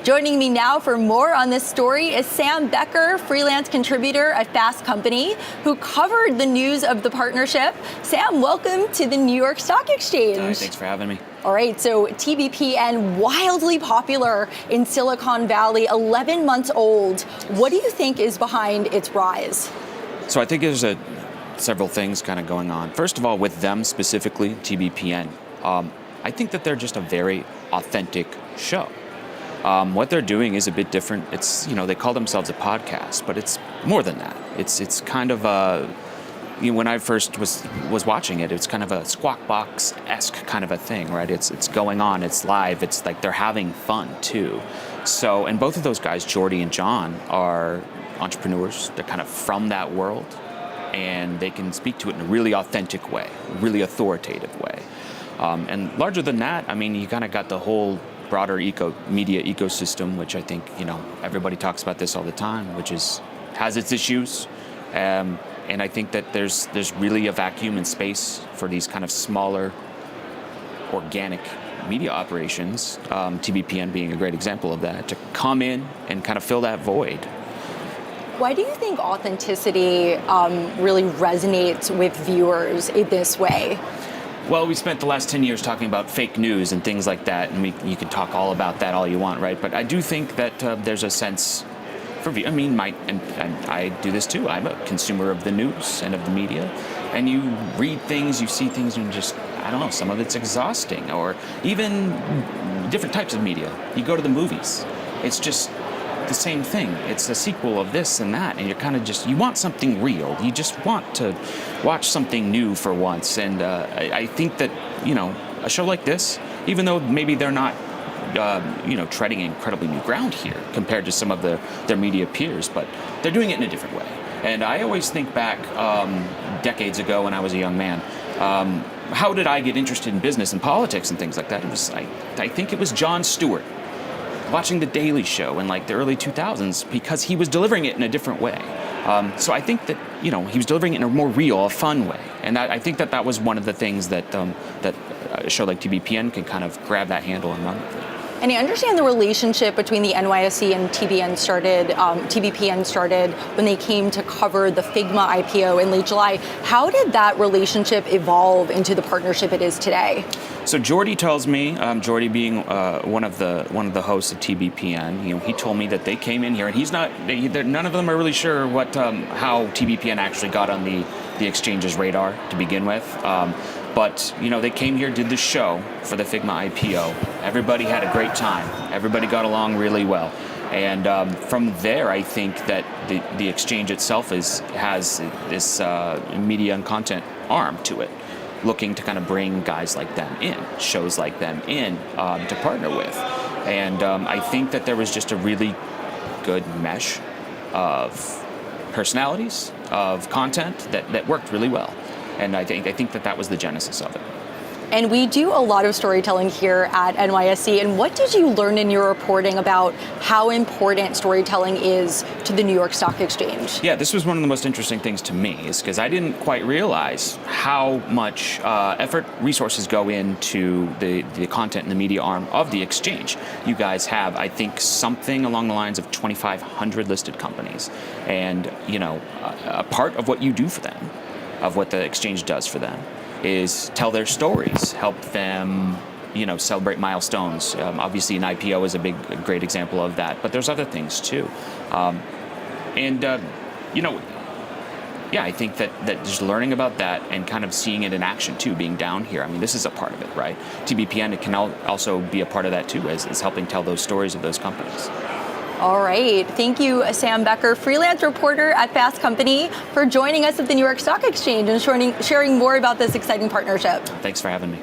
Joining me now for more on this story is Sam Becker, freelance contributor at Fast Company, who covered the news of the partnership. Sam, welcome to the New York Stock Exchange. Hi, thanks for having me. All right, so TBPN, wildly popular in Silicon Valley, 11 months old. What do you think is behind its rise? So I think there's several things kind of going on. First of all, with them specifically, TBPN, I think that they're just a very authentic show. What they're doing is a bit different. It's, they call themselves a podcast, but it's more than that. It's kind of a, when I first was watching it, it's kind of a Squawk Box-esque kind of a thing, right? It's going on, it's live, it's like they're having fun too. So, and both of those guys, Jordy and John, are entrepreneurs. They're kind of from that world, and they can speak to it in a really authentic way, really authoritative way. And larger than that, I mean, you kind of got the whole broader media ecosystem, which I think, everybody talks about this all the time, which has its issues. And I think that there's really a vacuum in space for these kind of smaller, organic media operations, TBPN being a great example of that, to come in and kind of fill that void. Why do you think authenticity really resonates with viewers in this way? Well, we spent the last 10 years talking about fake news and things like that, and you can talk all about that all you want, right? But I do think that there's a sense for, and I do this too. I'm a consumer of the news and of the media, and you read things, you see things, and just, I don't know, some of it's exhausting, or even different types of media. You go to the movies, it's just the same thing. It's a sequel of this and that, and you're kind of you want something real. You just want to watch something new for once. And I think that, a show like this, even though maybe they're not, treading incredibly new ground here compared to some of their media peers, but they're doing it in a different way. And I always think back decades ago when I was a young man, how did I get interested in business and politics and things like that? I think it was Jon Stewart, watching The Daily Show in like the early 2000s, because he was delivering it in a different way. So I think that, he was delivering it in a more real, a fun way. And I think that was one of the things that a show like TBPN can kind of grab that handle and run with it. And I understand the relationship between the NYSE and TBPN started when they came to cover the Figma IPO in late July. How did that relationship evolve into the partnership it is today? So Jordy tells me, Jordy being one of the hosts of TBPN, he told me that they came in here, and none of them are really sure how TBPN actually got on the exchange's radar to begin with. But, they came here, did the show for the Figma IPO. Everybody had a great time. Everybody got along really well. And from there, I think that the exchange itself has this media and content arm to it, looking to kind of bring guys like them in, shows like them in to partner with. And I think that there was just a really good mesh of personalities, of content that worked really well. And I think that was the genesis of it. And we do a lot of storytelling here at NYSE. And what did you learn in your reporting about how important storytelling is to the New York Stock Exchange? Yeah, this was one of the most interesting things to me, is because I didn't quite realize how much effort, resources go into the content and the media arm of the exchange. You guys have, I think, something along the lines of 2,500 listed companies. And, a part of what you do for them, of what the exchange does for them, is tell their stories, help them, celebrate milestones. Obviously, an IPO is a great example of that, but there's other things too. I think that just learning about that and kind of seeing it in action too, being down here, I mean, this is a part of it, right? TBPN, it can also be a part of that too, as helping tell those stories of those companies. All right. Thank you, Sam Becker, freelance reporter at Fast Company, for joining us at the New York Stock Exchange and sharing more about this exciting partnership. Thanks for having me.